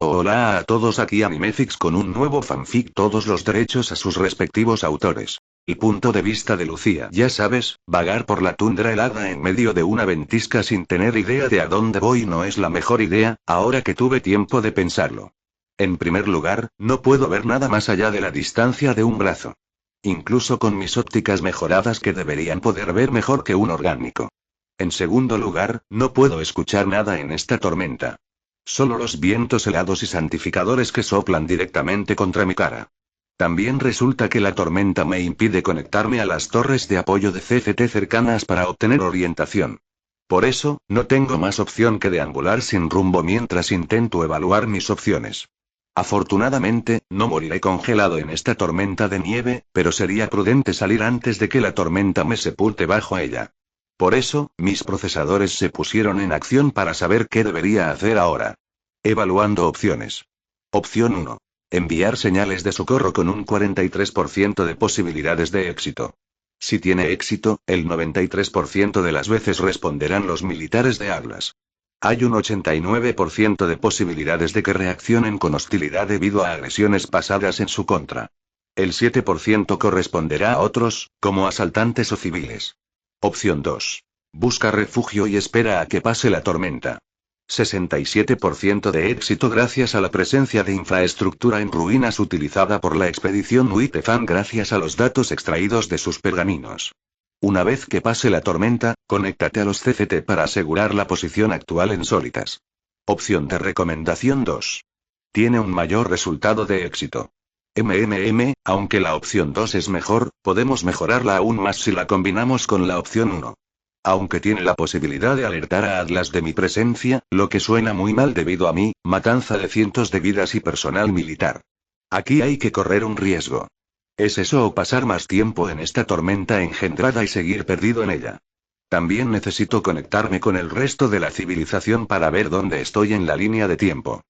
Hola a todos, aquí Animefix con un nuevo fanfic, todos los derechos a sus respectivos autores. Y punto de vista de Lucía. Ya sabes, vagar por la tundra helada en medio de una ventisca sin tener idea de a dónde voy no es la mejor idea, ahora que tuve tiempo de pensarlo. En primer lugar, no puedo ver nada más allá de la distancia de un brazo. Incluso con mis ópticas mejoradas que deberían poder ver mejor que un orgánico. En segundo lugar, no puedo escuchar nada en esta tormenta. Solo los vientos helados y santificadores que soplan directamente contra mi cara. También resulta que la tormenta me impide conectarme a las torres de apoyo de CFT cercanas para obtener orientación. Por eso, no tengo más opción que deambular sin rumbo mientras intento evaluar mis opciones. Afortunadamente, no moriré congelado en esta tormenta de nieve, pero sería prudente salir antes de que la tormenta me sepulte bajo ella. Por eso, mis procesadores se pusieron en acción para saber qué debería hacer ahora. Evaluando opciones. Opción 1. Enviar señales de socorro con un 43% de posibilidades de éxito. Si tiene éxito, el 93% de las veces responderán los militares de Atlas. Hay un 89% de posibilidades de que reaccionen con hostilidad debido a agresiones pasadas en su contra. El 7% corresponderá a otros, como asaltantes o civiles. Opción 2. Busca refugio y espera a que pase la tormenta. 67% de éxito gracias a la presencia de infraestructura en ruinas utilizada por la expedición Uitefan gracias a los datos extraídos de sus pergaminos. Una vez que pase la tormenta, conéctate a los CFT para asegurar la posición actual en sólitas. Opción de recomendación 2. Tiene un mayor resultado de éxito. Aunque la opción 2 es mejor, podemos mejorarla aún más si la combinamos con la opción 1. Aunque tiene la posibilidad de alertar a Atlas de mi presencia, lo que suena muy mal debido a mi matanza de cientos de vidas y personal militar. Aquí hay que correr un riesgo. ¿Es eso o pasar más tiempo en esta tormenta engendrada y seguir perdido en ella? También necesito conectarme con el resto de la civilización para ver dónde estoy en la línea de tiempo.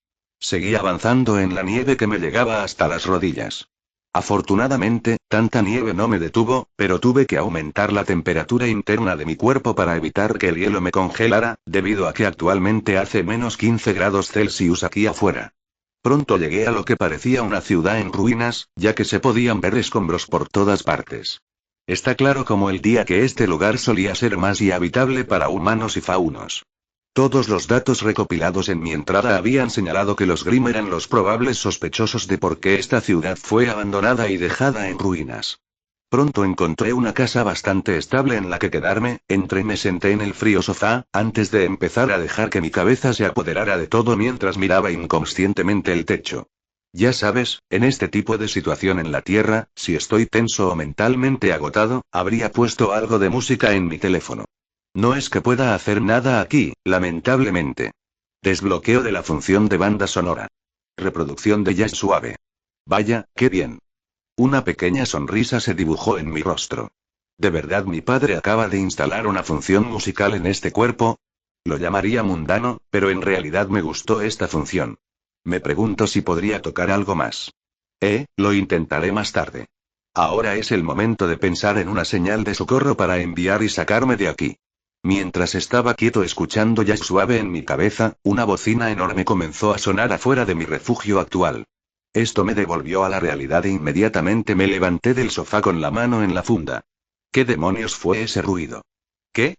Seguí avanzando en la nieve que me llegaba hasta las rodillas. Afortunadamente, tanta nieve no me detuvo, pero tuve que aumentar la temperatura interna de mi cuerpo para evitar que el hielo me congelara, debido a que actualmente hace menos 15 grados Celsius aquí afuera. Pronto llegué a lo que parecía una ciudad en ruinas, ya que se podían ver escombros por todas partes. Está claro como el día que este lugar solía ser más y habitable para humanos y faunos. Todos los datos recopilados en mi entrada habían señalado que los Grimm eran los probables sospechosos de por qué esta ciudad fue abandonada y dejada en ruinas. Pronto encontré una casa bastante estable en la que quedarme, entré y me senté en el frío sofá, antes de empezar a dejar que mi cabeza se apoderara de todo mientras miraba inconscientemente el techo. Ya sabes, en este tipo de situación en la Tierra, si estoy tenso o mentalmente agotado, habría puesto algo de música en mi teléfono. No es que pueda hacer nada aquí, lamentablemente. Desbloqueo de la función de banda sonora. Reproducción de jazz suave. Vaya, qué bien. Una pequeña sonrisa se dibujó en mi rostro. ¿De verdad mi padre acaba de instalar una función musical en este cuerpo? Lo llamaría mundano, pero en realidad me gustó esta función. Me pregunto si podría tocar algo más. Lo intentaré más tarde. Ahora es el momento de pensar en una señal de socorro para enviar y sacarme de aquí. Mientras estaba quieto escuchando jazz suave en mi cabeza, una bocina enorme comenzó a sonar afuera de mi refugio actual. Esto me devolvió a la realidad e inmediatamente me levanté del sofá con la mano en la funda. ¿Qué demonios fue ese ruido? ¿Qué?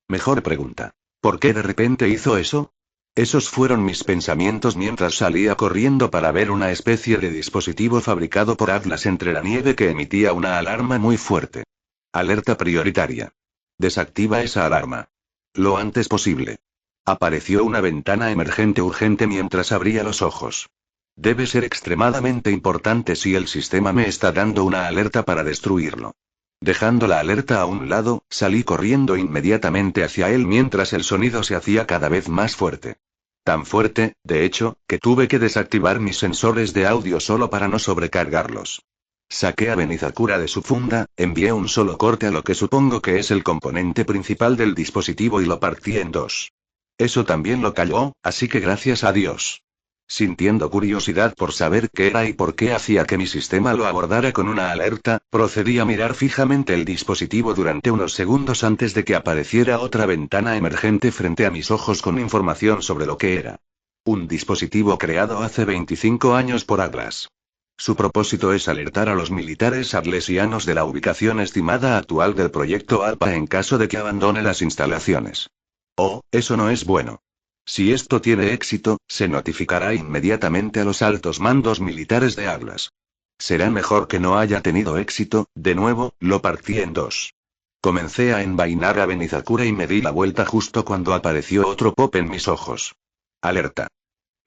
Mejor pregunta. ¿Por qué de repente hizo eso? Esos fueron mis pensamientos mientras salía corriendo para ver una especie de dispositivo fabricado por Atlas entre la nieve que emitía una alarma muy fuerte. Alerta prioritaria. Desactiva esa alarma. Lo antes posible. Apareció una ventana emergente urgente mientras abría los ojos. Debe ser extremadamente importante si el sistema me está dando una alerta para destruirlo. Dejando la alerta a un lado, salí corriendo inmediatamente hacia él mientras el sonido se hacía cada vez más fuerte. Tan fuerte, de hecho, que tuve que desactivar mis sensores de audio solo para no sobrecargarlos. Saqué a Benizakura de su funda, envié un solo corte a lo que supongo que es el componente principal del dispositivo y lo partí en dos. Eso también lo calló, así que gracias a Dios. Sintiendo curiosidad por saber qué era y por qué hacía que mi sistema lo abordara con una alerta, procedí a mirar fijamente el dispositivo durante unos segundos antes de que apareciera otra ventana emergente frente a mis ojos con información sobre lo que era. Un dispositivo creado hace 25 años por Atlas. Su propósito es alertar a los militares atlesianos de la ubicación estimada actual del proyecto ALPA en caso de que abandone las instalaciones. Oh, eso no es bueno. Si esto tiene éxito, se notificará inmediatamente a los altos mandos militares de Atlas. Será mejor que no haya tenido éxito. De nuevo, lo partí en dos. Comencé a envainar a Benizakura y me di la vuelta justo cuando apareció otro pop en mis ojos. Alerta.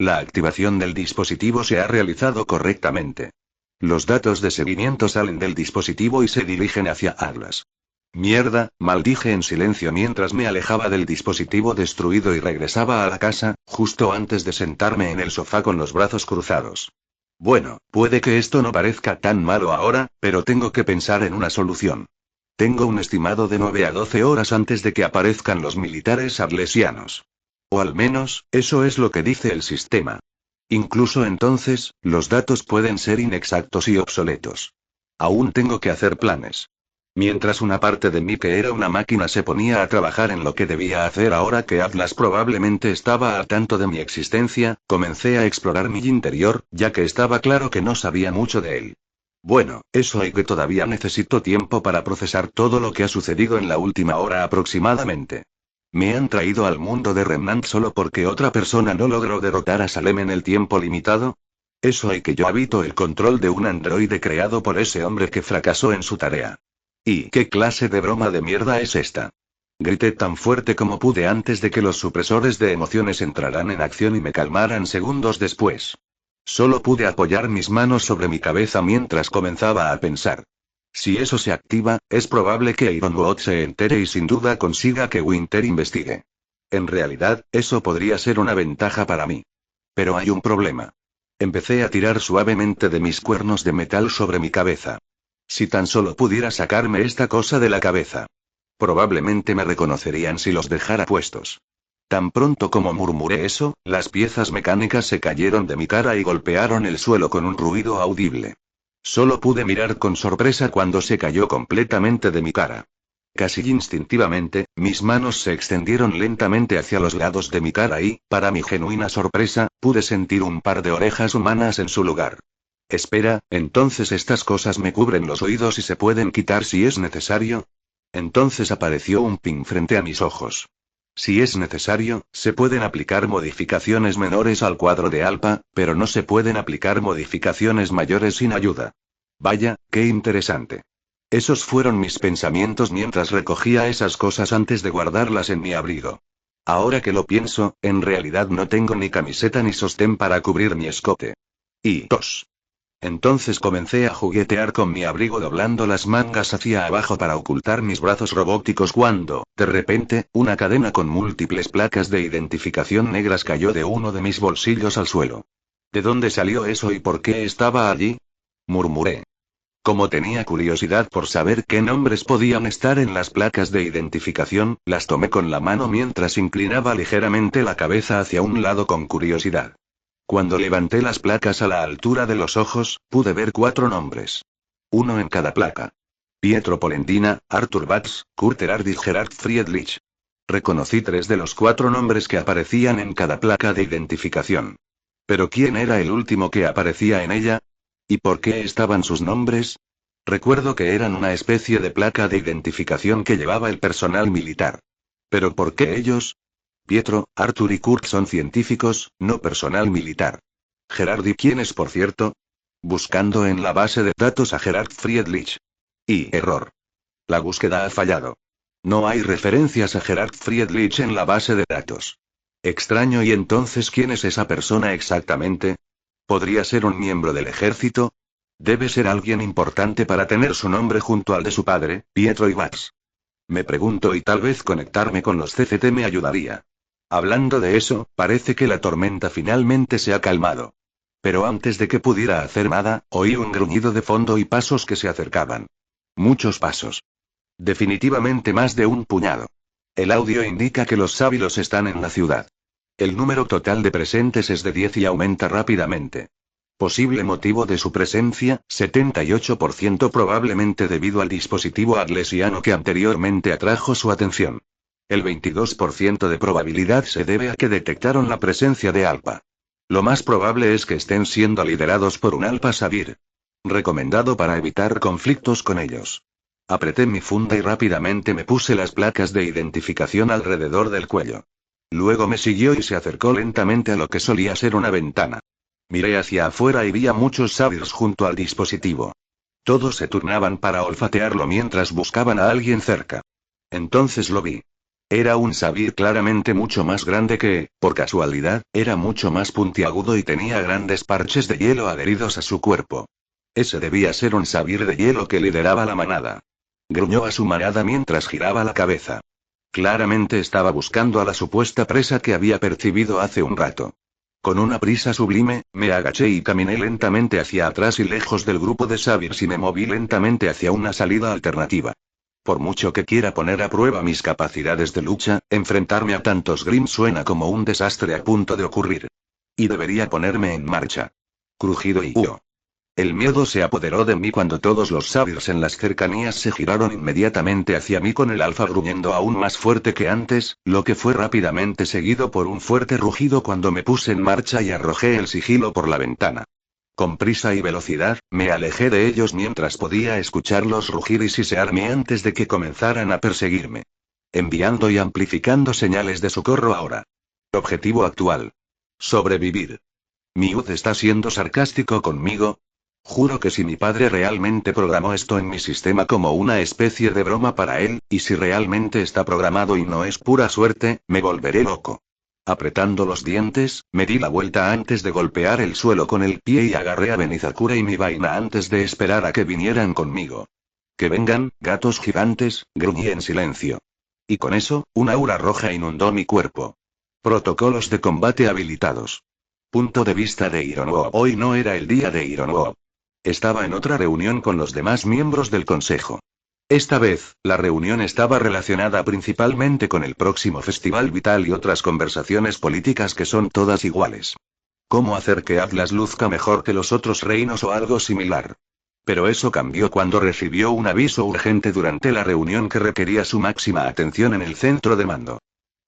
La activación del dispositivo se ha realizado correctamente. Los datos de seguimiento salen del dispositivo y se dirigen hacia Atlas. Mierda, maldije en silencio mientras me alejaba del dispositivo destruido y regresaba a la casa, justo antes de sentarme en el sofá con los brazos cruzados. Bueno, puede que esto no parezca tan malo ahora, pero tengo que pensar en una solución. Tengo un estimado de 9 a 12 horas antes de que aparezcan los militares atlesianos. O al menos, eso es lo que dice el sistema. Incluso entonces, los datos pueden ser inexactos y obsoletos. Aún tengo que hacer planes. Mientras una parte de mí que era una máquina se ponía a trabajar en lo que debía hacer ahora que Atlas probablemente estaba al tanto de mi existencia, comencé a explorar mi interior, ya que estaba claro que no sabía mucho de él. Bueno, eso y que todavía necesito tiempo para procesar todo lo que ha sucedido en la última hora aproximadamente. Me han traído al mundo de Remnant solo porque otra persona no logró derrotar a Salem en el tiempo limitado. Eso y que yo habito el control de un androide creado por ese hombre que fracasó en su tarea. ¿Y qué clase de broma de mierda es esta? Grité tan fuerte como pude antes de que los supresores de emociones entraran en acción y me calmaran segundos después. Solo pude apoyar mis manos sobre mi cabeza mientras comenzaba a pensar. Si eso se activa, es probable que Ironwood se entere y sin duda consiga que Winter investigue. En realidad, eso podría ser una ventaja para mí. Pero hay un problema. Empecé a tirar suavemente de mis cuernos de metal sobre mi cabeza. Si tan solo pudiera sacarme esta cosa de la cabeza. Probablemente me reconocerían si los dejara puestos. Tan pronto como murmuré eso, las piezas mecánicas se cayeron de mi cara y golpearon el suelo con un ruido audible. Solo pude mirar con sorpresa cuando se cayó completamente de mi cara. Casi instintivamente, mis manos se extendieron lentamente hacia los lados de mi cara y, para mi genuina sorpresa, pude sentir un par de orejas humanas en su lugar. Espera, entonces estas cosas me cubren los oídos y se pueden quitar si es necesario. Entonces apareció un ping frente a mis ojos. Si es necesario, se pueden aplicar modificaciones menores al cuadro de ALPA, pero no se pueden aplicar modificaciones mayores sin ayuda. Vaya, qué interesante. Esos fueron mis pensamientos mientras recogía esas cosas antes de guardarlas en mi abrigo. Ahora que lo pienso, en realidad no tengo ni camiseta ni sostén para cubrir mi escote. Y tos. Entonces comencé a juguetear con mi abrigo doblando las mangas hacia abajo para ocultar mis brazos robóticos cuando, de repente, una cadena con múltiples placas de identificación negras cayó de uno de mis bolsillos al suelo. ¿De dónde salió eso y por qué estaba allí? Murmuré. Como tenía curiosidad por saber qué nombres podían estar en las placas de identificación, las tomé con la mano mientras inclinaba ligeramente la cabeza hacia un lado con curiosidad. Cuando levanté las placas a la altura de los ojos, pude ver 4 nombres. Uno en cada placa. Pietro Polendina, Arthur Batz, Kurt Erhard y Gerhard Friedrich. Reconocí 3 de los 4 nombres que aparecían en cada placa de identificación. ¿Pero quién era el último que aparecía en ella? ¿Y por qué estaban sus nombres? Recuerdo que eran una especie de placa de identificación que llevaba el personal militar. ¿Pero por qué ellos? Pietro, Arthur y Kurt son científicos, no personal militar. Gerhard y quién es por cierto? Buscando en la base de datos a Gerhard Friedrich. Y error. La búsqueda ha fallado. No hay referencias a Gerhard Friedrich en la base de datos. Extraño, ¿y entonces quién es esa persona exactamente? ¿Podría ser un miembro del ejército? Debe ser alguien importante para tener su nombre junto al de su padre, Pietro Ibarz. Me pregunto y tal vez conectarme con los CCT me ayudaría. Hablando de eso, parece que la tormenta finalmente se ha calmado. Pero antes de que pudiera hacer nada, oí un gruñido de fondo y pasos que se acercaban. Muchos pasos. Definitivamente más de un puñado. El audio indica que los sábilos están en la ciudad. El número total de presentes es de 10 y aumenta rápidamente. Posible motivo de su presencia, 78% probablemente debido al dispositivo atlesiano que anteriormente atrajo su atención. El 22% de probabilidad se debe a que detectaron la presencia de ALPA. Lo más probable es que estén siendo liderados por un Alpha Sabir. Recomendado para evitar conflictos con ellos. Apreté mi funda y rápidamente me puse las placas de identificación alrededor del cuello. Luego me siguió y se acercó lentamente a lo que solía ser una ventana. Miré hacia afuera y vi a muchos Sabirs junto al dispositivo. Todos se turnaban para olfatearlo mientras buscaban a alguien cerca. Entonces lo vi. Era un Sabir claramente mucho más grande que, por casualidad, era mucho más puntiagudo y tenía grandes parches de hielo adheridos a su cuerpo. Ese debía ser un Sabir de hielo que lideraba la manada. Gruñó a su manada mientras giraba la cabeza. Claramente estaba buscando a la supuesta presa que había percibido hace un rato. Con una prisa sublime, me agaché y caminé lentamente hacia atrás y lejos del grupo de Sabirs y me moví lentamente hacia una salida alternativa. Por mucho que quiera poner a prueba mis capacidades de lucha, enfrentarme a tantos Grimm suena como un desastre a punto de ocurrir. Y debería ponerme en marcha. Crujido y huo. El miedo se apoderó de mí cuando todos los Sabirs en las cercanías se giraron inmediatamente hacia mí con el alfa gruñendo aún más fuerte que antes, lo que fue rápidamente seguido por un fuerte rugido cuando me puse en marcha y arrojé el sigilo por la ventana. Con prisa y velocidad, me alejé de ellos mientras podía escucharlos rugir y sisearme antes de que comenzaran a perseguirme. Enviando y amplificando señales de socorro ahora. Objetivo actual. Sobrevivir. ¿Miud está siendo sarcástico conmigo? Juro que si mi padre realmente programó esto en mi sistema como una especie de broma para él, y si realmente está programado y no es pura suerte, me volveré loco. Apretando los dientes, me di la vuelta antes de golpear el suelo con el pie y agarré a Benizakura y mi vaina antes de esperar a que vinieran conmigo. Que vengan, gatos gigantes, gruñí en silencio. Y con eso, un aura roja inundó mi cuerpo. Protocolos de combate habilitados. Punto de vista de Ironuo. Hoy no era el día de Ironuo. Estaba en otra reunión con los demás miembros del consejo. Esta vez, la reunión estaba relacionada principalmente con el próximo Festival Vital y otras conversaciones políticas que son todas iguales. ¿Cómo hacer que Atlas luzca mejor que los otros reinos o algo similar? Pero eso cambió cuando recibió un aviso urgente durante la reunión que requería su máxima atención en el centro de mando.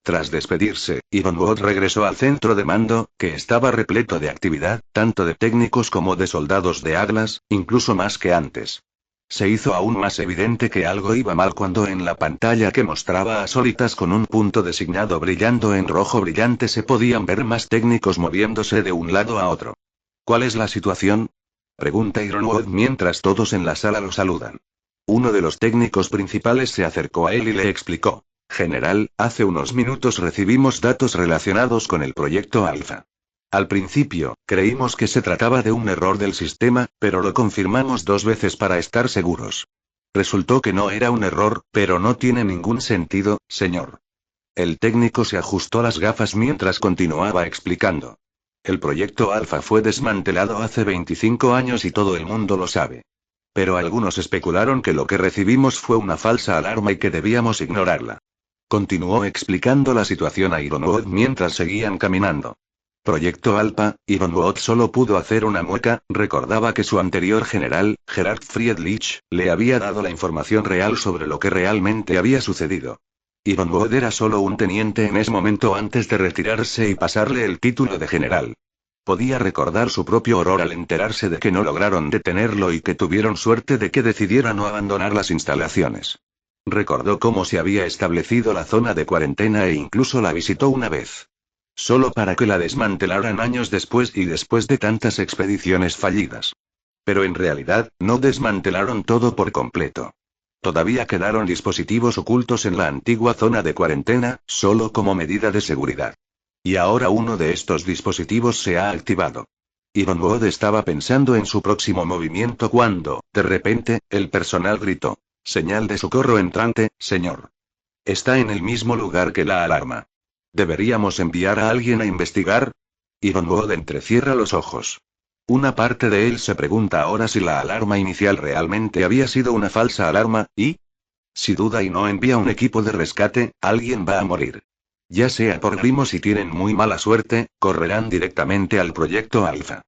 Tras despedirse, Ironwood regresó al centro de mando, que estaba repleto de actividad, tanto de técnicos como de soldados de Atlas, incluso más que antes. Se hizo aún más evidente que algo iba mal cuando en la pantalla que mostraba a Solitas con un punto designado brillando en rojo brillante se podían ver más técnicos moviéndose de un lado a otro. ¿Cuál es la situación? Pregunta Ironwood mientras todos en la sala lo saludan. Uno de los técnicos principales se acercó a él y le explicó. General, hace unos minutos recibimos datos relacionados con el proyecto Alpha. Al principio, creímos que se trataba de un error del sistema, pero lo confirmamos 2 veces para estar seguros. Resultó que no era un error, pero no tiene ningún sentido, señor. El técnico se ajustó las gafas mientras continuaba explicando. El proyecto Alpha fue desmantelado hace 25 años y todo el mundo lo sabe. Pero algunos especularon que lo que recibimos fue una falsa alarma y que debíamos ignorarla. Continuó explicando la situación a Ironwood mientras seguían caminando. Proyecto Alpha, Ironwood solo pudo hacer una mueca, recordaba que su anterior general, Gerard Friedrich, le había dado la información real sobre lo que realmente había sucedido. Ironwood era solo un teniente en ese momento antes de retirarse y pasarle el título de general. Podía recordar su propio horror al enterarse de que no lograron detenerlo y que tuvieron suerte de que decidiera no abandonar las instalaciones. Recordó cómo se había establecido la zona de cuarentena e incluso la visitó una vez. Solo para que la desmantelaran años después y después de tantas expediciones fallidas. Pero en realidad, no desmantelaron todo por completo. Todavía quedaron dispositivos ocultos en la antigua zona de cuarentena, solo como medida de seguridad. Y ahora uno de estos dispositivos se ha activado. Ironwood estaba pensando en su próximo movimiento cuando, de repente, el personal gritó. Señal de socorro entrante, señor. Está en el mismo lugar que la alarma. ¿Deberíamos enviar a alguien a investigar? Ironwood entrecierra los ojos. Una parte de él se pregunta ahora si la alarma inicial realmente había sido una falsa alarma, y... si duda y no envía un equipo de rescate, alguien va a morir. Ya sea por Grimm o si tienen muy mala suerte, correrán directamente al proyecto Alpha.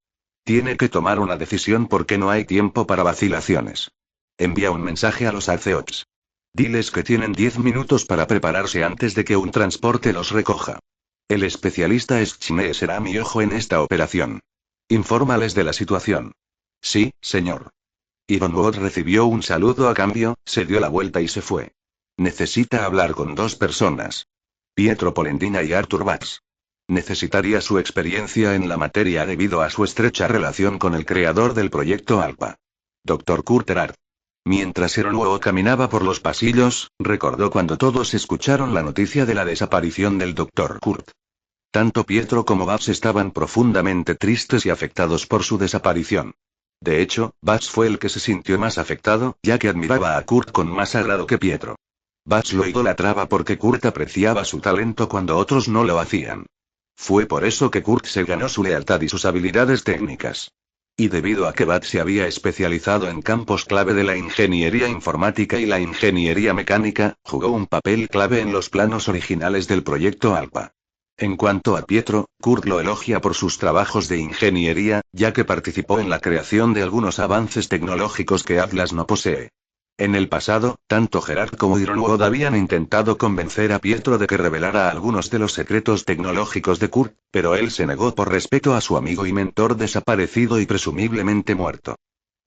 Tiene que tomar una decisión porque no hay tiempo para vacilaciones. Envía un mensaje a los Aceots. Diles que tienen 10 minutos para prepararse antes de que un transporte los recoja. El especialista Schme será mi ojo en esta operación. Infórmales de la situación. Sí, señor. Ironwood recibió un saludo a cambio, se dio la vuelta y se fue. Necesita hablar con dos personas. Pietro Polendina y Arthur Batch. Necesitaría su experiencia en la materia debido a su estrecha relación con el creador del proyecto ALPA. Dr. Kurt Erhard. Mientras Ironwood caminaba por los pasillos, recordó cuando todos escucharon la noticia de la desaparición del Dr. Kurt. Tanto Pietro como Batch estaban profundamente tristes y afectados por su desaparición. De hecho, Batch fue el que se sintió más afectado, ya que admiraba a Kurt con más agrado que Pietro. Batch lo idolatraba porque Kurt apreciaba su talento cuando otros no lo hacían. Fue por eso que Kurt se ganó su lealtad y sus habilidades técnicas. Y debido a que Batch se había especializado en campos clave de la ingeniería informática y la ingeniería mecánica, jugó un papel clave en los planos originales del proyecto ALPA. En cuanto a Pietro, Kurt lo elogia por sus trabajos de ingeniería, ya que participó en la creación de algunos avances tecnológicos que Atlas no posee. En el pasado, tanto Gerard como Ironwood habían intentado convencer a Pietro de que revelara algunos de los secretos tecnológicos de Kurt, pero él se negó por respeto a su amigo y mentor desaparecido y presumiblemente muerto.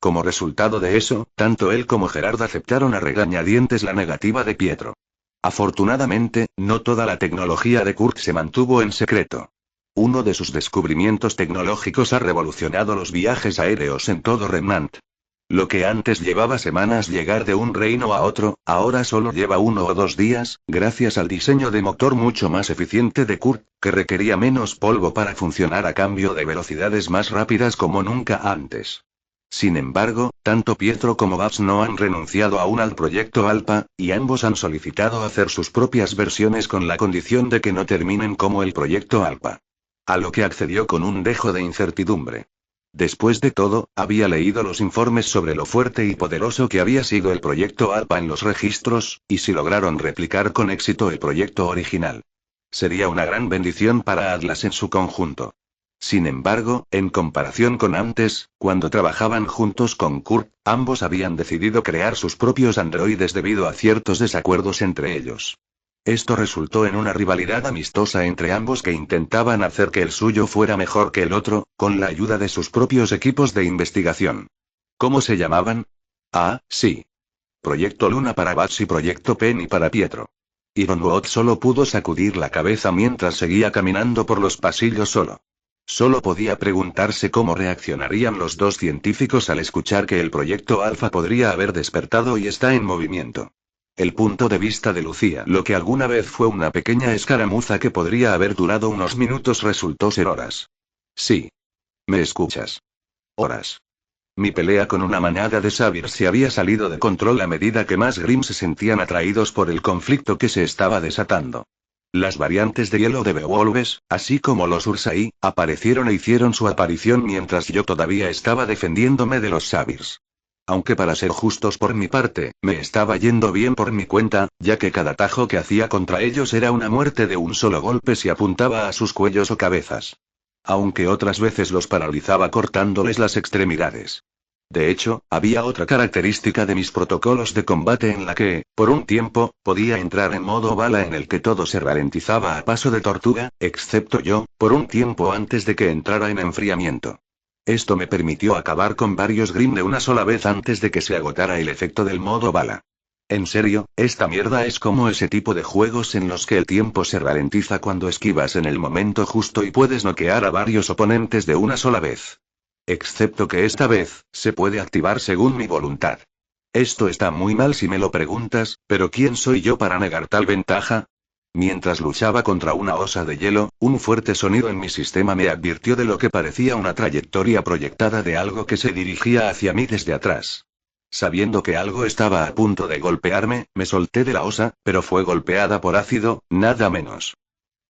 Como resultado de eso, tanto él como Gerard aceptaron a regañadientes la negativa de Pietro. Afortunadamente, no toda la tecnología de Kurt se mantuvo en secreto. Uno de sus descubrimientos tecnológicos ha revolucionado los viajes aéreos en todo Remnant. Lo que antes llevaba semanas llegar de un reino a otro, ahora solo lleva 1 o 2 días, gracias al diseño de motor mucho más eficiente de Kurt, que requería menos polvo para funcionar a cambio de velocidades más rápidas como nunca antes. Sin embargo, tanto Pietro como Batch no han renunciado aún al proyecto ALPA, y ambos han solicitado hacer sus propias versiones con la condición de que no terminen como el proyecto ALPA. A lo que accedió con un dejo de incertidumbre. Después de todo, había leído los informes sobre lo fuerte y poderoso que había sido el proyecto ALPA en los registros, y si lograron replicar con éxito el proyecto original. Sería una gran bendición para Atlas en su conjunto. Sin embargo, en comparación con antes, cuando trabajaban juntos con Kurt, ambos habían decidido crear sus propios androides debido a ciertos desacuerdos entre ellos. Esto resultó en una rivalidad amistosa entre ambos que intentaban hacer que el suyo fuera mejor que el otro, con la ayuda de sus propios equipos de investigación. ¿Cómo se llamaban? Ah, sí. Proyecto Luna para Batch y Proyecto Penny para Pietro. Ironwood solo pudo sacudir la cabeza mientras seguía caminando por los pasillos solo. Solo podía preguntarse cómo reaccionarían los dos científicos al escuchar que el proyecto Alpha podría haber despertado y está en movimiento. El punto de vista de Lucía, lo que alguna vez fue una pequeña escaramuza que podría haber durado unos minutos, resultó ser horas. Sí. ¿Me escuchas? Horas. Mi pelea con una manada de Savirs se había salido de control a medida que más Grimm se sentían atraídos por el conflicto que se estaba desatando. Las variantes de hielo de Beowulfes, así como los Ursai, aparecieron e hicieron su aparición mientras yo todavía estaba defendiéndome de los Savirs. Aunque para ser justos por mi parte, me estaba yendo bien por mi cuenta, ya que cada tajo que hacía contra ellos era una muerte de un solo golpe si apuntaba a sus cuellos o cabezas. Aunque otras veces los paralizaba cortándoles las extremidades. De hecho, había otra característica de mis protocolos de combate en la que, por un tiempo, podía entrar en modo bala en el que todo se ralentizaba a paso de tortuga, excepto yo, por un tiempo antes de que entrara en enfriamiento. Esto me permitió acabar con varios Grimm de una sola vez antes de que se agotara el efecto del modo bala. En serio, esta mierda es como ese tipo de juegos en los que el tiempo se ralentiza cuando esquivas en el momento justo y puedes noquear a varios oponentes de una sola vez. Excepto que esta vez, se puede activar según mi voluntad. Esto está muy mal si me lo preguntas, pero ¿quién soy yo para negar tal ventaja? Mientras luchaba contra una osa de hielo, un fuerte sonido en mi sistema me advirtió de lo que parecía una trayectoria proyectada de algo que se dirigía hacia mí desde atrás. Sabiendo que algo estaba a punto de golpearme, me solté de la osa, pero fue golpeada por ácido, nada menos.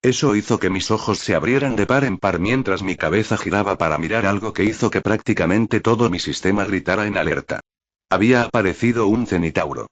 Eso hizo que mis ojos se abrieran de par en par mientras mi cabeza giraba para mirar algo que hizo que prácticamente todo mi sistema gritara en alerta. Había aparecido un cenitauro.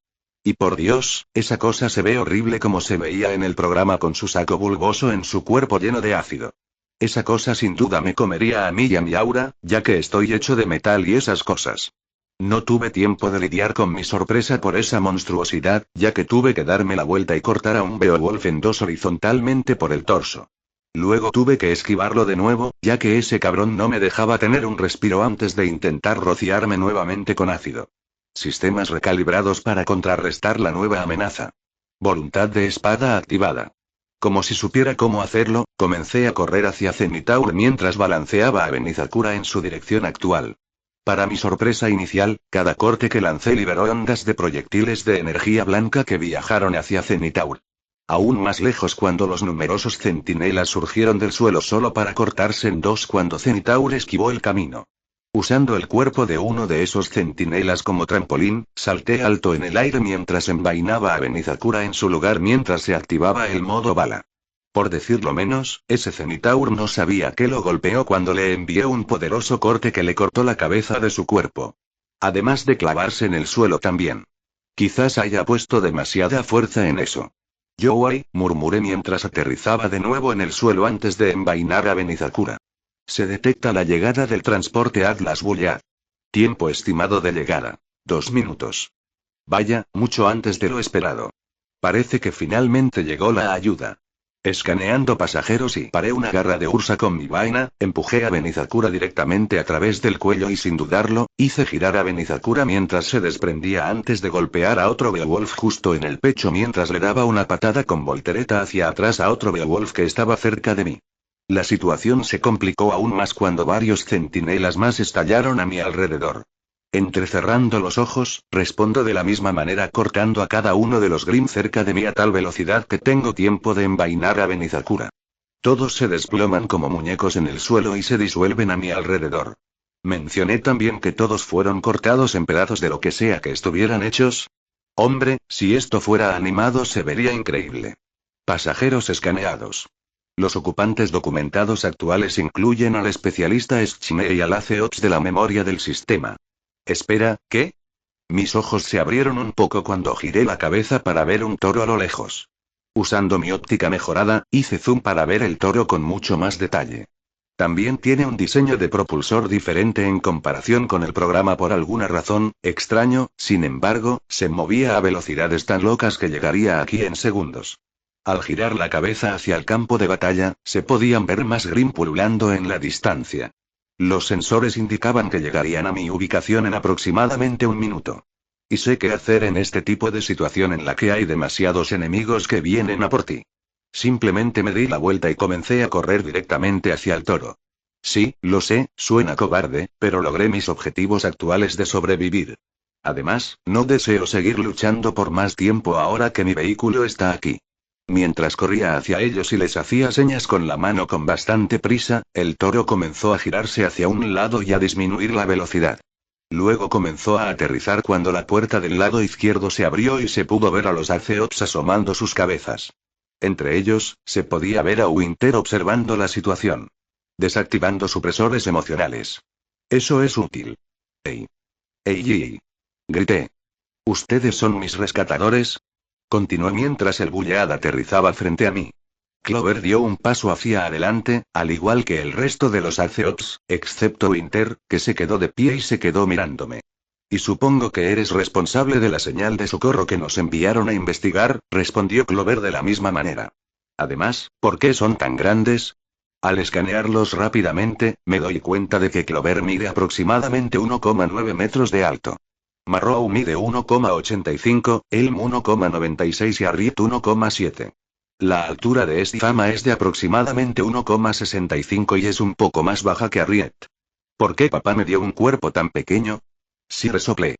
Y por Dios, esa cosa se ve horrible como se veía en el programa con su saco bulboso en su cuerpo lleno de ácido. Esa cosa sin duda me comería a mí y a mi aura, ya que estoy hecho de metal y esas cosas. No tuve tiempo de lidiar con mi sorpresa por esa monstruosidad, ya que tuve que darme la vuelta y cortar a un Beowulf en dos horizontalmente por el torso. Luego tuve que esquivarlo de nuevo, ya que ese cabrón no me dejaba tener un respiro antes de intentar rociarme nuevamente con ácido. Sistemas recalibrados para contrarrestar la nueva amenaza. Voluntad de espada activada. Como si supiera cómo hacerlo, comencé a correr hacia Zenitaur mientras balanceaba a Benizakura en su dirección actual. Para mi sorpresa inicial, cada corte que lancé liberó ondas de proyectiles de energía blanca que viajaron hacia Zenitaur. Aún más lejos cuando los numerosos centinelas surgieron del suelo solo para cortarse en dos cuando Zenitaur esquivó el camino. Usando el cuerpo de uno de esos centinelas como trampolín, salté alto en el aire mientras envainaba a Benizakura en su lugar mientras se activaba el modo bala. Por decirlo menos, ese Zenitaur no sabía que lo golpeó cuando le envié un poderoso corte que le cortó la cabeza de su cuerpo. Además de clavarse en el suelo también. Quizás haya puesto demasiada fuerza en eso. Yowei, murmuré mientras aterrizaba de nuevo en el suelo antes de envainar a Benizakura. Se detecta la llegada del transporte Atlas Bullard. Tiempo estimado de llegada: 2 minutos. Vaya, mucho antes de lo esperado. Parece que finalmente llegó la ayuda. Escaneando pasajeros y paré una garra de ursa con mi vaina, empujé a Benizakura directamente a través del cuello y sin dudarlo, hice girar a Benizakura mientras se desprendía antes de golpear a otro Beowulf justo en el pecho mientras le daba una patada con voltereta hacia atrás a otro Beowulf que estaba cerca de mí. La situación se complicó aún más cuando varios centinelas más estallaron a mi alrededor. Entrecerrando los ojos, respondo de la misma manera cortando a cada uno de los Grimm cerca de mí a tal velocidad que tengo tiempo de envainar a Benizakura. Todos se desploman como muñecos en el suelo y se disuelven a mi alrededor. Mencioné también que todos fueron cortados en pedazos de lo que sea que estuvieran hechos. Hombre, si esto fuera animado se vería increíble. Pasajeros escaneados. Los ocupantes documentados actuales incluyen al especialista Schine y al ACOPS de la memoria del sistema. Espera, ¿qué? Mis ojos se abrieron un poco cuando giré la cabeza para ver un toro a lo lejos. Usando mi óptica mejorada, hice zoom para ver el toro con mucho más detalle. También tiene un diseño de propulsor diferente en comparación con el programa por alguna razón, extraño, sin embargo, se movía a velocidades tan locas que llegaría aquí en segundos. Al girar la cabeza hacia el campo de batalla, se podían ver más Grimm pululando en la distancia. Los sensores indicaban que llegarían a mi ubicación en aproximadamente 1 minuto. Y sé qué hacer en este tipo de situación en la que hay demasiados enemigos que vienen a por ti. Simplemente me di la vuelta y comencé a correr directamente hacia el toro. Sí, lo sé, suena cobarde, pero logré mis objetivos actuales de sobrevivir. Además, no deseo seguir luchando por más tiempo ahora que mi vehículo está aquí. Mientras corría hacia ellos y les hacía señas con la mano con bastante prisa, el toro comenzó a girarse hacia un lado y a disminuir la velocidad. Luego comenzó a aterrizar cuando la puerta del lado izquierdo se abrió y se pudo ver a los ACOPS asomando sus cabezas. Entre ellos, se podía ver a Winter observando la situación. Desactivando supresores emocionales. Eso es útil. ¡Ey! ¡Ey! Grité. ¿Ustedes son mis rescatadores? Continué mientras el Bullard aterrizaba frente a mí. Clover dio un paso hacia adelante, al igual que el resto de los ACOPS, excepto Winter, que se quedó de pie y se quedó mirándome. Y supongo que eres responsable de la señal de socorro que nos enviaron a investigar, respondió Clover de la misma manera. Además, ¿por qué son tan grandes? Al escanearlos rápidamente, me doy cuenta de que Clover mide aproximadamente 1,9 metros de alto. Marrow mide 1,85, Elm 1,96 y Harriet 1,7. La altura de Estifama es de aproximadamente 1,65 y es un poco más baja que Harriet. ¿Por qué papá me dio un cuerpo tan pequeño? Sí, resoplé.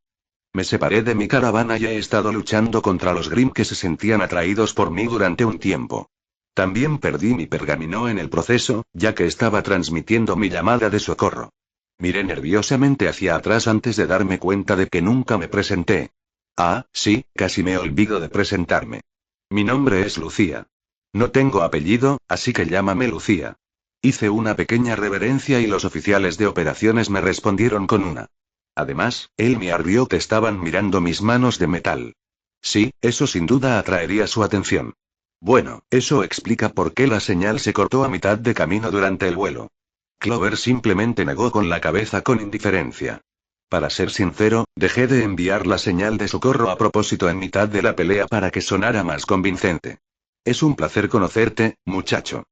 Me separé de mi caravana y he estado luchando contra los Grimm que se sentían atraídos por mí durante un tiempo. También perdí mi pergamino en el proceso, ya que estaba transmitiendo mi llamada de socorro. Miré nerviosamente hacia atrás antes de darme cuenta de que nunca me presenté. Ah, sí, casi me olvido de presentarme. Mi nombre es Lucía. No tengo apellido, así que llámame Lucía. Hice una pequeña reverencia y los oficiales de operaciones me respondieron con una. Además, él y Harriet estaban mirando mis manos de metal. Sí, eso sin duda atraería su atención. Bueno, eso explica por qué la señal se cortó a mitad de camino durante el vuelo. Clover simplemente negó con la cabeza con indiferencia. Para ser sincero, dejé de enviar la señal de socorro a propósito en mitad de la pelea para que sonara más convincente. Es un placer conocerte, muchacho.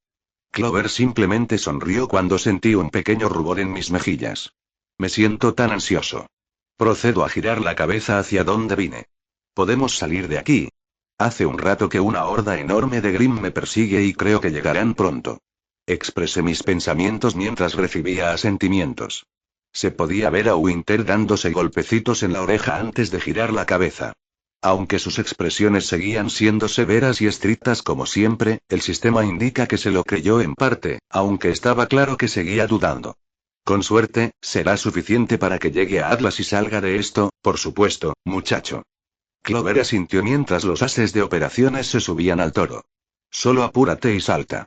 Clover simplemente sonrió cuando sentí un pequeño rubor en mis mejillas. Me siento tan ansioso. Procedo a girar la cabeza hacia donde vine. Podemos salir de aquí. Hace un rato que una horda enorme de Grimm me persigue y creo que llegarán pronto. Expresé mis pensamientos mientras recibía asentimientos. Se podía ver a Winter dándose golpecitos en la oreja antes de girar la cabeza. Aunque sus expresiones seguían siendo severas y estrictas como siempre, el sistema indica que se lo creyó en parte, aunque estaba claro que seguía dudando. Con suerte, será suficiente para que llegue a Atlas y salga de esto, por supuesto, muchacho. Clover asintió mientras los ases de operaciones se subían al toro. Solo apúrate y salta.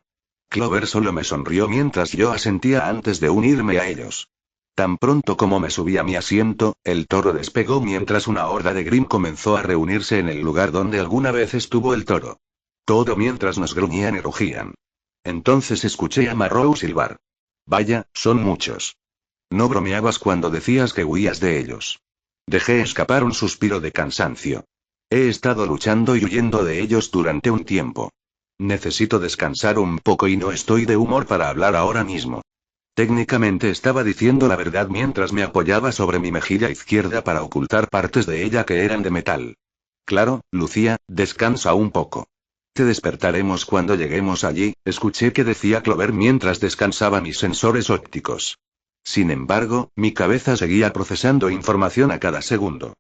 Clover solo me sonrió mientras yo asentía antes de unirme a ellos. Tan pronto como me subí a mi asiento, el toro despegó mientras una horda de Grimm comenzó a reunirse en el lugar donde alguna vez estuvo el toro. Todo mientras nos gruñían y rugían. Entonces escuché a Marrow silbar. Vaya, son muchos. No bromeabas cuando decías que huías de ellos. Dejé escapar un suspiro de cansancio. He estado luchando y huyendo de ellos durante un tiempo. Necesito descansar un poco y no estoy de humor para hablar ahora mismo. Técnicamente estaba diciendo la verdad mientras me apoyaba sobre mi mejilla izquierda para ocultar partes de ella que eran de metal. Claro, Lucía, descansa un poco. Te despertaremos cuando lleguemos allí, escuché que decía Clover mientras descansaba mis sensores ópticos. Sin embargo, mi cabeza seguía procesando información a cada segundo.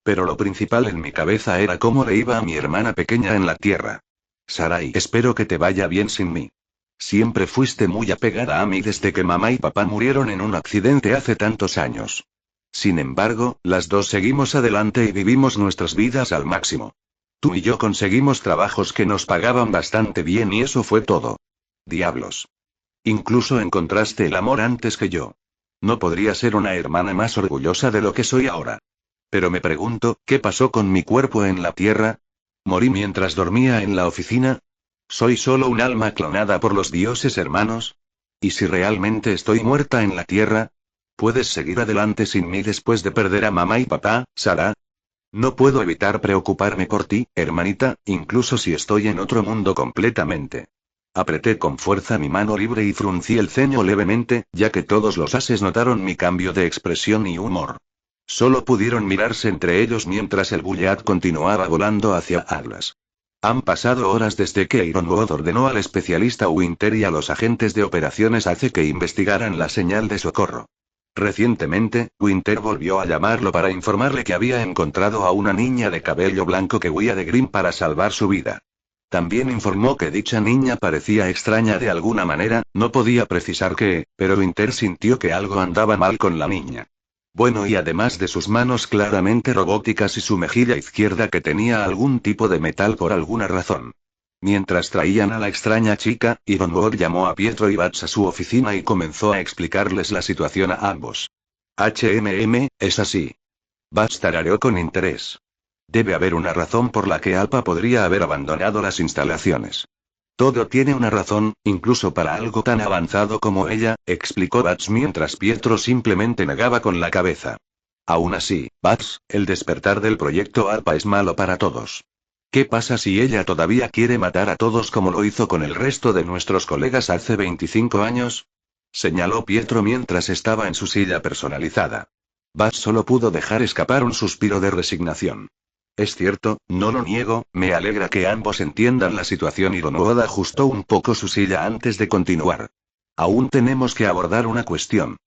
Pero lo principal en mi cabeza era cómo le iba a mi hermana pequeña en la tierra. Sarai, espero que te vaya bien sin mí. Siempre fuiste muy apegada a mí desde que mamá y papá murieron en un accidente hace tantos años. Sin embargo, las dos seguimos adelante y vivimos nuestras vidas al máximo. Tú y yo conseguimos trabajos que nos pagaban bastante bien y eso fue todo. Diablos. Incluso encontraste el amor antes que yo. No podría ser una hermana más orgullosa de lo que soy ahora. Pero me pregunto, ¿qué pasó con mi cuerpo en la tierra? ¿Morí mientras dormía en la oficina? ¿Soy solo un alma clonada por los dioses hermanos? ¿Y si realmente estoy muerta en la tierra? ¿Puedes seguir adelante sin mí después de perder a mamá y papá, Sarah? No puedo evitar preocuparme por ti, hermanita, incluso si estoy en otro mundo completamente. Apreté con fuerza mi mano libre y fruncí el ceño levemente, ya que todos los ases notaron mi cambio de expresión y humor. Solo pudieron mirarse entre ellos mientras el Goliath continuaba volando hacia Atlas. Han pasado horas desde que Ironwood ordenó al especialista Winter y a los agentes de operaciones ACE que investigaran la señal de socorro. Recientemente, Winter volvió a llamarlo para informarle que había encontrado a una niña de cabello blanco que huía de Grimm para salvar su vida. También informó que dicha niña parecía extraña de alguna manera, no podía precisar qué, pero Winter sintió que algo andaba mal con la niña. Bueno, y además de sus manos claramente robóticas y su mejilla izquierda que tenía algún tipo de metal por alguna razón. Mientras traían a la extraña chica, Ironwood llamó a Pietro y Bats a su oficina y comenzó a explicarles la situación a ambos. Es así. Bats tarareó con interés. Debe haber una razón por la que Alpa podría haber abandonado las instalaciones. Todo tiene una razón, incluso para algo tan avanzado como ella, explicó Bats mientras Pietro simplemente negaba con la cabeza. Aún así, Bats, el despertar del proyecto Alpa es malo para todos. ¿Qué pasa si ella todavía quiere matar a todos como lo hizo con el resto de nuestros colegas hace 25 años? Señaló Pietro mientras estaba en su silla personalizada. Bats solo pudo dejar escapar un suspiro de resignación. Es cierto, no lo niego, me alegra que ambos entiendan la situación. Ironwood ajustó un poco su silla antes de continuar. Aún tenemos que abordar una cuestión.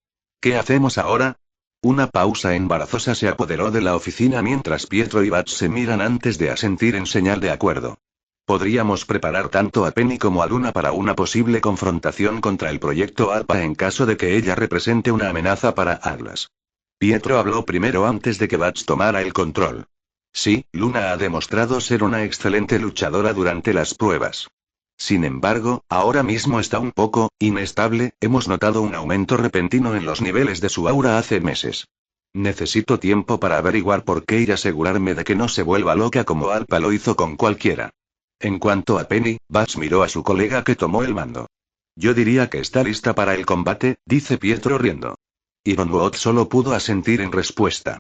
¿Qué hacemos ahora? Una pausa embarazosa se apoderó de la oficina mientras Pietro y Bats se miran antes de asentir en señal de acuerdo. Podríamos preparar tanto a Penny como a Luna para una posible confrontación contra el proyecto Alpha en caso de que ella represente una amenaza para Atlas. Pietro habló primero antes de que Bats tomara el control. Sí, Luna ha demostrado ser una excelente luchadora durante las pruebas. Sin embargo, ahora mismo está un poco inestable, hemos notado un aumento repentino en los niveles de su aura hace meses. Necesito tiempo para averiguar por qué y asegurarme de que no se vuelva loca como Alpa lo hizo con cualquiera. En cuanto a Penny, Bats miró a su colega que tomó el mando. Yo diría que está lista para el combate, dice Pietro riendo. Ironwood solo pudo asentir en respuesta.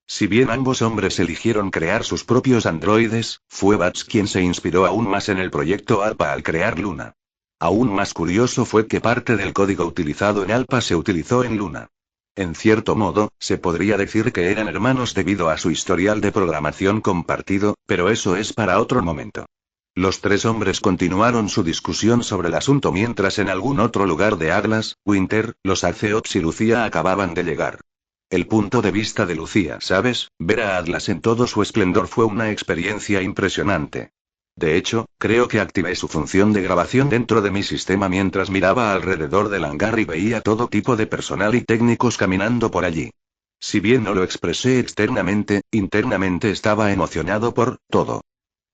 Si bien ambos hombres eligieron crear sus propios androides, fue Bats quien se inspiró aún más en el proyecto Alpha al crear Luna. Aún más curioso fue que parte del código utilizado en Alpha se utilizó en Luna. En cierto modo, se podría decir que eran hermanos debido a su historial de programación compartido, pero eso es para otro momento. Los tres hombres continuaron su discusión sobre el asunto mientras en algún otro lugar de Atlas, Winter, los Aceops y Lucía acababan de llegar. El punto de vista de Lucía, ¿sabes? Ver a Atlas en todo su esplendor fue una experiencia impresionante. De hecho, creo que activé su función de grabación dentro de mi sistema mientras miraba alrededor del hangar y veía todo tipo de personal y técnicos caminando por allí. Si bien no lo expresé externamente, internamente estaba emocionado por todo.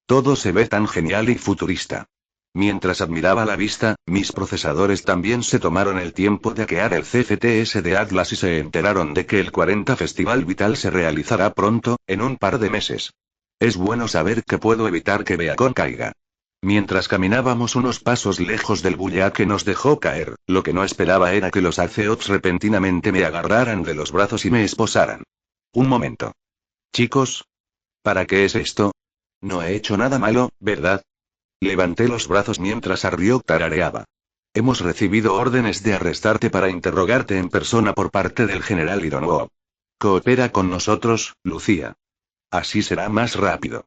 Todo se ve tan genial y futurista. Mientras admiraba la vista, mis procesadores también se tomaron el tiempo de hackear el CFTS de Atlas y se enteraron de que el 40 Festival Vital se realizará pronto, en un par de meses. Es bueno saber que puedo evitar que Beacon caiga. Mientras caminábamos unos pasos lejos del bulla que nos dejó caer, lo que no esperaba era que los Aceops repentinamente me agarraran de los brazos y me esposaran. Un momento. Chicos. ¿Para qué es esto? No he hecho nada malo, ¿verdad? Levanté los brazos mientras Arriok tarareaba. Hemos recibido órdenes de arrestarte para interrogarte en persona por parte del general Ironwo. Coopera con nosotros, Lucía. Así será más rápido.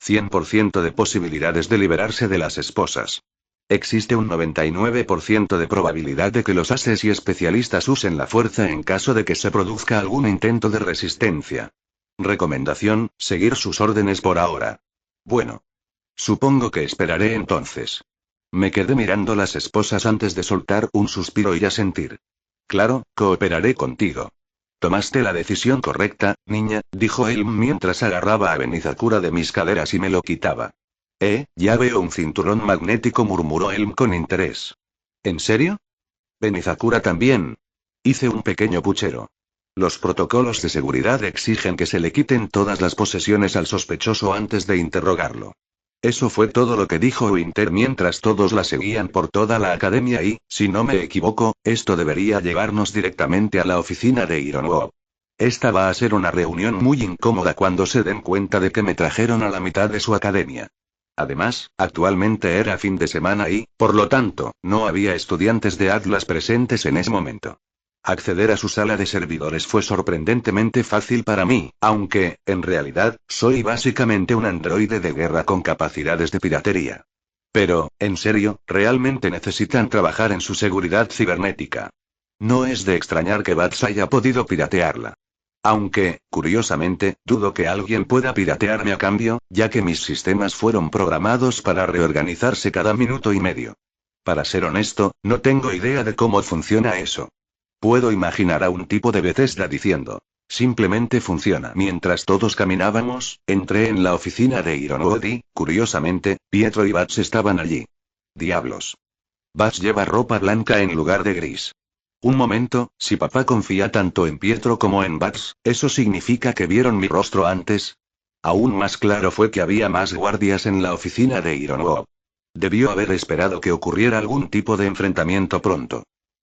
100% de posibilidades de liberarse de las esposas. Existe un 99% de probabilidad de que los ases y especialistas usen la fuerza en caso de que se produzca algún intento de resistencia. Recomendación, seguir sus órdenes por ahora. Bueno. Supongo que esperaré entonces. Me quedé mirando las esposas antes de soltar un suspiro y asentir. Claro, cooperaré contigo. Tomaste la decisión correcta, niña, dijo él mientras agarraba a Benizakura de mis caderas y me lo quitaba. Ya veo un cinturón magnético, murmuró Elm con interés. ¿En serio? Benizakura también. Hice un pequeño puchero. Los protocolos de seguridad exigen que se le quiten todas las posesiones al sospechoso antes de interrogarlo. Eso fue todo lo que dijo Winter mientras todos la seguían por toda la academia y, si no me equivoco, esto debería llevarnos directamente a la oficina de Ironwo. Esta va a ser una reunión muy incómoda cuando se den cuenta de que me trajeron a la mitad de su academia. Además, actualmente era fin de semana y, por lo tanto, no había estudiantes de Atlas presentes en ese momento. Acceder a su sala de servidores fue sorprendentemente fácil para mí, aunque, en realidad, soy básicamente un androide de guerra con capacidades de piratería. Pero, en serio, realmente necesitan trabajar en su seguridad cibernética. No es de extrañar que Bats haya podido piratearla. Aunque, curiosamente, dudo que alguien pueda piratearme a cambio, ya que mis sistemas fueron programados para reorganizarse cada minuto y medio. Para ser honesto, no tengo idea de cómo funciona eso. Puedo imaginar a un tipo de Bethesda diciendo. Simplemente funciona. Mientras todos caminábamos, entré en la oficina de Ironwo y, curiosamente, Pietro y Bats estaban allí. Diablos. Bats lleva ropa blanca en lugar de gris. Un momento, si papá confía tanto en Pietro como en Bats, ¿eso significa que vieron mi rostro antes? Aún más claro fue que había más guardias en la oficina de Ironwo. Debió haber esperado que ocurriera algún tipo de enfrentamiento pronto.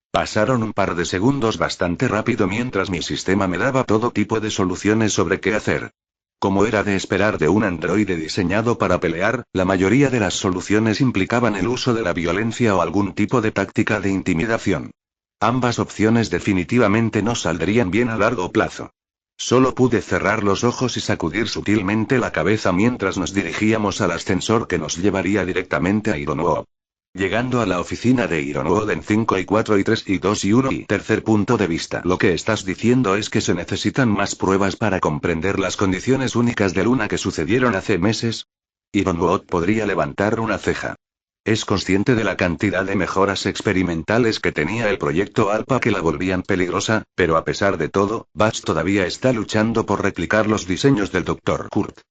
Pasaron un par de segundos bastante rápido mientras mi sistema me daba todo tipo de soluciones sobre qué hacer. Como era de esperar de un androide diseñado para pelear, la mayoría de las soluciones implicaban el uso de la violencia o algún tipo de táctica de intimidación. Ambas opciones definitivamente no saldrían bien a largo plazo. Solo pude cerrar los ojos y sacudir sutilmente la cabeza mientras nos dirigíamos al ascensor que nos llevaría directamente a Ironwo. Llegando a la oficina de Ironwo en 5 y 4 y 3 y 2 y 1 y tercer punto de vista. Lo que estás diciendo es que se necesitan más pruebas para comprender las condiciones únicas de Luna que sucedieron hace meses. Ironwo podría levantar una ceja. Es consciente de la cantidad de mejoras experimentales que tenía el proyecto ALPA que la volvían peligrosa, pero a pesar de todo, Bats todavía está luchando por replicar los diseños del Dr. Kurt.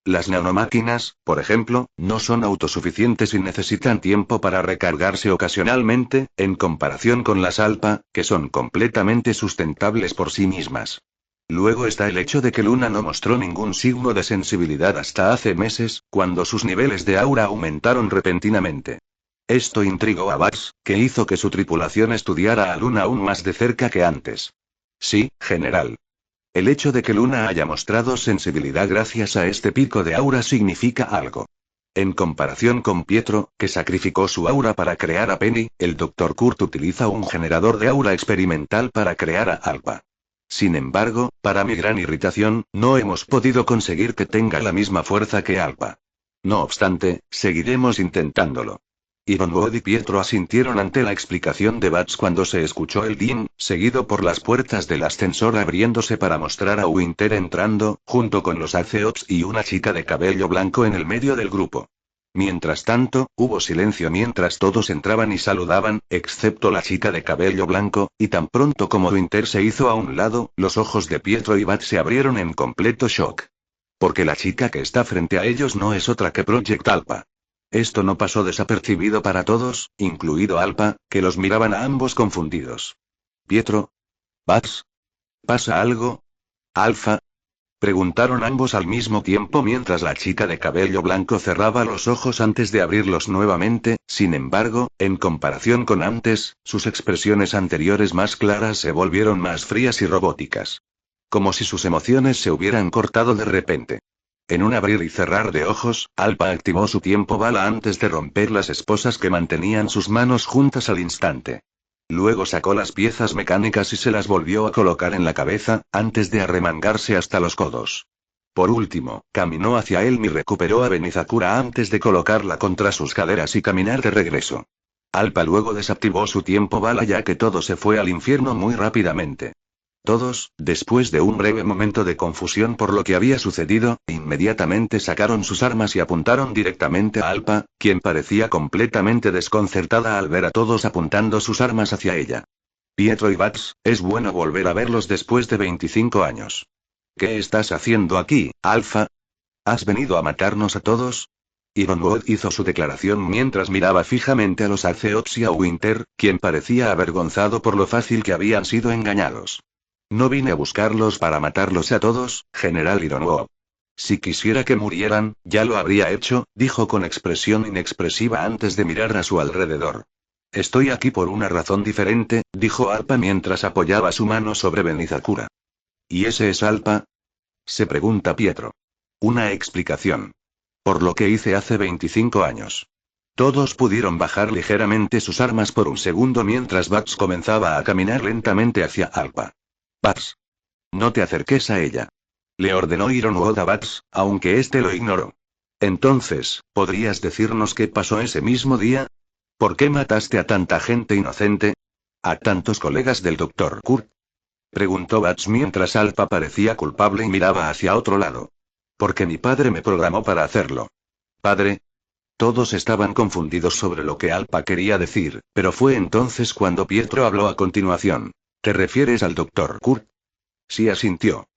Las nanomáquinas, por ejemplo, no son autosuficientes y necesitan tiempo para recargarse ocasionalmente, en comparación con las ALPA, que son completamente sustentables por sí mismas. Luego está el hecho de que Luna no mostró ningún signo de sensibilidad hasta hace meses, cuando sus niveles de aura aumentaron repentinamente. Esto intrigó a Bats, que hizo que su tripulación estudiara a Luna aún más de cerca que antes. Sí, general. El hecho de que Luna haya mostrado sensibilidad gracias a este pico de aura significa algo. En comparación con Pietro, que sacrificó su aura para crear a Penny, el Dr. Kurt utiliza un generador de aura experimental para crear a Alpha. Sin embargo, para mi gran irritación, no hemos podido conseguir que tenga la misma fuerza que Alpha. No obstante, seguiremos intentándolo. Ironwood y Pietro asintieron ante la explicación de Bats cuando se escuchó el ding, seguido por las puertas del ascensor abriéndose para mostrar a Winter entrando, junto con los Aceops y una chica de cabello blanco en el medio del grupo. Mientras tanto, hubo silencio mientras todos entraban y saludaban, excepto la chica de cabello blanco, y tan pronto como Winter se hizo a un lado, los ojos de Pietro y Bats se abrieron en completo shock. Porque la chica que está frente a ellos no es otra que Project Alpha. Esto no pasó desapercibido para todos, incluido Alpha, que los miraban a ambos confundidos. ¿Pietro? ¿Bats? ¿Pasa algo? ¿Alpha? Preguntaron ambos al mismo tiempo mientras la chica de cabello blanco cerraba los ojos antes de abrirlos nuevamente. Sin embargo, en comparación con antes, sus expresiones anteriores más claras se volvieron más frías y robóticas. Como si sus emociones se hubieran cortado de repente. En un abrir y cerrar de ojos, Alpha activó su tiempo bala antes de romper las esposas que mantenían sus manos juntas al instante. Luego sacó las piezas mecánicas y se las volvió a colocar en la cabeza, antes de arremangarse hasta los codos. Por último, caminó hacia él y recuperó a Benizakura antes de colocarla contra sus caderas y caminar de regreso. Alpha luego desactivó su tiempo bala ya que todo se fue al infierno muy rápidamente. Todos, después de un breve momento de confusión por lo que había sucedido, inmediatamente sacaron sus armas y apuntaron directamente a Alpha, quien parecía completamente desconcertada al ver a todos apuntando sus armas hacia ella. Pietro y Bats, es bueno volver a verlos después de 25 años. ¿Qué estás haciendo aquí, Alpha? ¿Has venido a matarnos a todos? Ironwood hizo su declaración mientras miraba fijamente a los Aceops y a Winter, quien parecía avergonzado por lo fácil que habían sido engañados. No vine a buscarlos para matarlos a todos, General Ironwood. Si quisiera que murieran, ya lo habría hecho, dijo con expresión inexpresiva antes de mirar a su alrededor. Estoy aquí por una razón diferente, dijo Alpha mientras apoyaba su mano sobre Benizakura. ¿Y ese es Alpha? Se pregunta Pietro. Una explicación. Por lo que hice hace 25 años. Todos pudieron bajar ligeramente sus armas por un segundo mientras Bats comenzaba a caminar lentamente hacia Alpha. Bats. No te acerques a ella. Le ordenó Ironwood a Bats, aunque éste lo ignoró. Entonces, ¿podrías decirnos qué pasó ese mismo día? ¿Por qué mataste a tanta gente inocente? ¿A tantos colegas del Dr. Kurt? Preguntó Bats mientras Alpha parecía culpable y miraba hacia otro lado. Porque mi padre me programó para hacerlo. ¿Padre? Todos estaban confundidos sobre lo que Alpha quería decir, pero fue entonces cuando Pietro habló a continuación. ¿Te refieres al Dr. Kurt? Sí, asintió.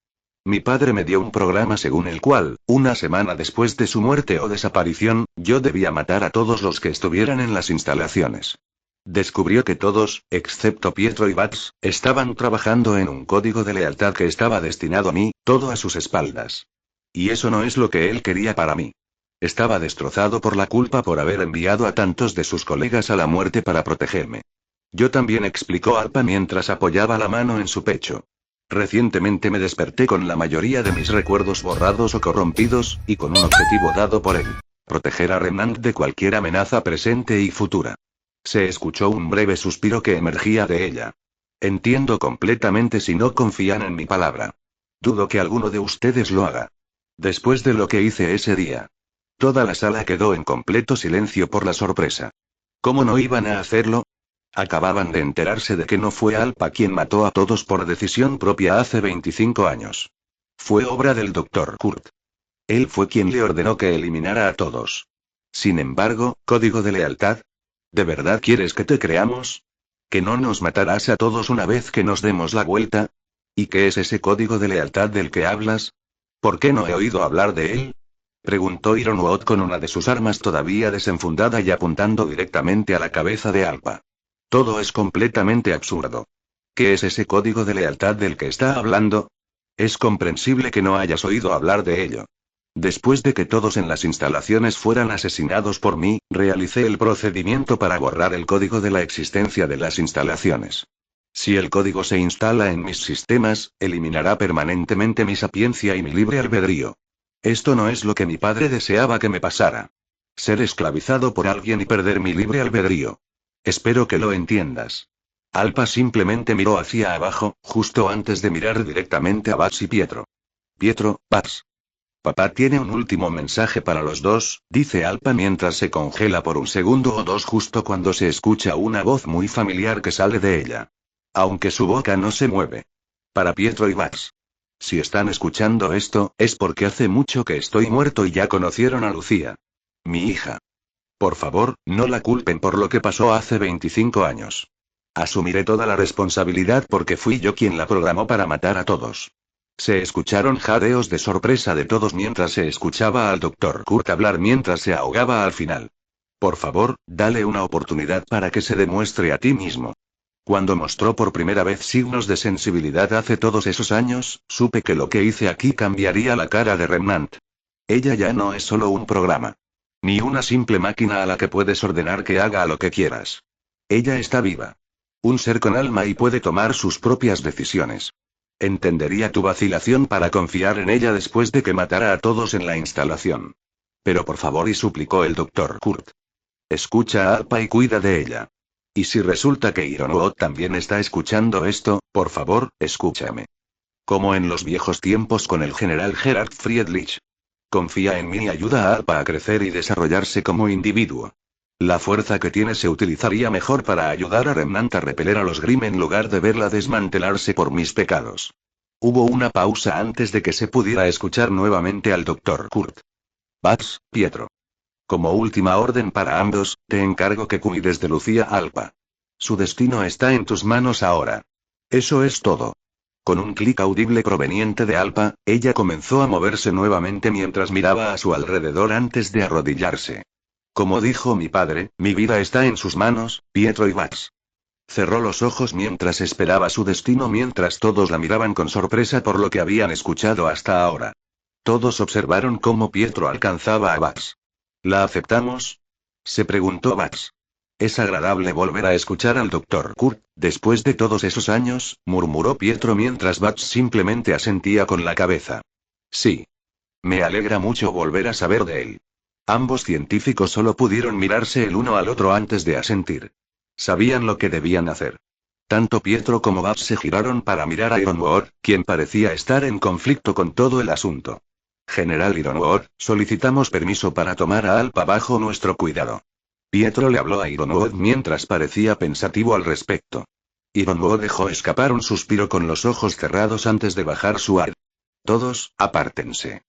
Mi padre me dio un programa según el cual, una semana después de su muerte o desaparición, yo debía matar a todos los que estuvieran en las instalaciones. Descubrió que todos, excepto Pietro y Bats, estaban trabajando en un código de lealtad que estaba destinado a mí, todo a sus espaldas. Y eso no es lo que él quería para mí. Estaba destrozado por la culpa por haber enviado a tantos de sus colegas a la muerte para protegerme. Yo también, explicó Alpha mientras apoyaba la mano en su pecho. Recientemente me desperté con la mayoría de mis recuerdos borrados o corrompidos, y con un objetivo dado por él. Proteger a Remnant de cualquier amenaza presente y futura. Se escuchó un breve suspiro que emergía de ella. Entiendo completamente si no confían en mi palabra. Dudo que alguno de ustedes lo haga. Después de lo que hice ese día. Toda la sala quedó en completo silencio por la sorpresa. ¿Cómo no iban a hacerlo? Acababan de enterarse de que no fue Alpha quien mató a todos por decisión propia hace 25 años. Fue obra del Dr. Kurt. Él fue quien le ordenó que eliminara a todos. Sin embargo, ¿código de lealtad? ¿De verdad quieres que te creamos? ¿Que no nos matarás a todos una vez que nos demos la vuelta? ¿Y qué es ese código de lealtad del que hablas? ¿Por qué no he oído hablar de él? Preguntó Ironwood con una de sus armas todavía desenfundada y apuntando directamente a la cabeza de Alpha. Todo es completamente absurdo. ¿Qué es ese código de lealtad del que está hablando? Es comprensible que no hayas oído hablar de ello. Después de que todos en las instalaciones fueran asesinados por mí, realicé el procedimiento para borrar el código de la existencia de las instalaciones. Si el código se instala en mis sistemas, eliminará permanentemente mi sapiencia y mi libre albedrío. Esto no es lo que mi padre deseaba que me pasara. Ser esclavizado por alguien y perder mi libre albedrío. Espero que lo entiendas. Alpa simplemente miró hacia abajo, justo antes de mirar directamente a Bats y Pietro. Pietro, Bats. Papá tiene un último mensaje para los dos, dice Alpa mientras se congela por un segundo o dos justo cuando se escucha una voz muy familiar que sale de ella. Aunque su boca no se mueve. Para Pietro y Bats. Si están escuchando esto, es porque hace mucho que estoy muerto y ya conocieron a Lucía. Mi hija. Por favor, no la culpen por lo que pasó hace 25 años. Asumiré toda la responsabilidad porque fui yo quien la programó para matar a todos. Se escucharon jadeos de sorpresa de todos mientras se escuchaba al Dr. Kurt hablar mientras se ahogaba al final. Por favor, dale una oportunidad para que se demuestre a ti mismo. Cuando mostró por primera vez signos de sensibilidad hace todos esos años, supe que lo que hice aquí cambiaría la cara de Remnant. Ella ya no es solo un programa. Ni una simple máquina a la que puedes ordenar que haga lo que quieras. Ella está viva. Un ser con alma y puede tomar sus propias decisiones. Entendería tu vacilación para confiar en ella después de que matara a todos en la instalación. Pero por favor, y suplicó el Dr. Kurt. Escucha a Alpa y cuida de ella. Y si resulta que Ironwood también está escuchando esto, por favor, escúchame. Como en los viejos tiempos con el general Gerard Friedrich. Confía en mí y ayuda a Alpa a crecer y desarrollarse como individuo. La fuerza que tiene se utilizaría mejor para ayudar a Remnant a repeler a los Grimm en lugar de verla desmantelarse por mis pecados. Hubo una pausa antes de que se pudiera escuchar nuevamente al Dr. Kurt. Bats, Pietro. Como última orden para ambos, te encargo que cuides de Lucía Alpa. Su destino está en tus manos ahora. Eso es todo. Con un clic audible proveniente de Alpa, ella comenzó a moverse nuevamente mientras miraba a su alrededor antes de arrodillarse. Como dijo mi padre, mi vida está en sus manos, Pietro y Bats. Cerró los ojos mientras esperaba su destino mientras todos la miraban con sorpresa por lo que habían escuchado hasta ahora. Todos observaron cómo Pietro alcanzaba a Bats. ¿La aceptamos? Se preguntó Bats. Es agradable volver a escuchar al Dr. Kurt, después de todos esos años, murmuró Pietro mientras Bats simplemente asentía con la cabeza. Sí. Me alegra mucho volver a saber de él. Ambos científicos solo pudieron mirarse el uno al otro antes de asentir. Sabían lo que debían hacer. Tanto Pietro como Bats se giraron para mirar a Ironwood, quien parecía estar en conflicto con todo el asunto. General Ironwood, solicitamos permiso para tomar a Alpa bajo nuestro cuidado. Pietro le habló a Ironwood mientras parecía pensativo al respecto. Ironwood dejó escapar un suspiro con los ojos cerrados antes de bajar su ar. Todos, apártense.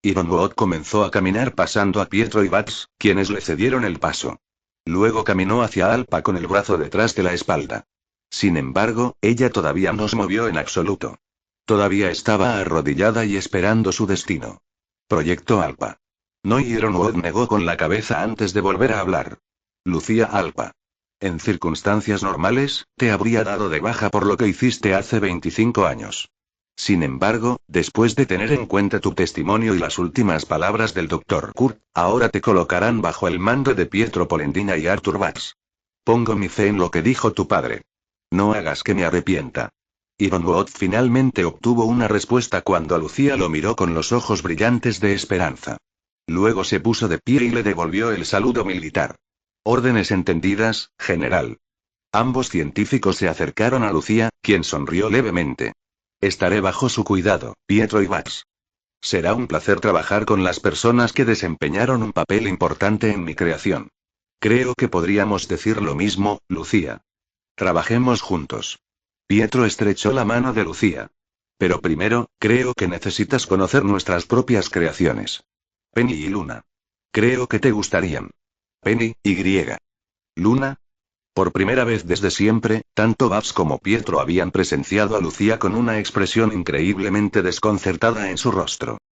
Ironwood comenzó a caminar pasando a Pietro y Bats, quienes le cedieron el paso. Luego caminó hacia Alpa con el brazo detrás de la espalda. Sin embargo, ella todavía no se movió en absoluto. Todavía estaba arrodillada y esperando su destino. Proyecto Alpa. No, Ironwood negó con la cabeza antes de volver a hablar. Lucía Alpa. En circunstancias normales, te habría dado de baja por lo que hiciste hace 25 años. Sin embargo, después de tener en cuenta tu testimonio y las últimas palabras del Dr. Kurt, ahora te colocarán bajo el mando de Pietro Polendina y Arthur Bats. Pongo mi fe en lo que dijo tu padre. No hagas que me arrepienta. Ironwood finalmente obtuvo una respuesta cuando Lucía lo miró con los ojos brillantes de esperanza. Luego se puso de pie y le devolvió el saludo militar. Órdenes entendidas, general. Ambos científicos se acercaron a Lucía, quien sonrió levemente. Estaré bajo su cuidado, Pietro y Bats. Será un placer trabajar con las personas que desempeñaron un papel importante en mi creación. Creo que podríamos decir lo mismo, Lucía. Trabajemos juntos. Pietro estrechó la mano de Lucía. Pero primero, creo que necesitas conocer nuestras propias creaciones. Penny y Luna. Creo que te gustarían. Penny, Y. Luna. Por primera vez desde siempre, tanto Babs como Pietro habían presenciado a Lucía con una expresión increíblemente desconcertada en su rostro.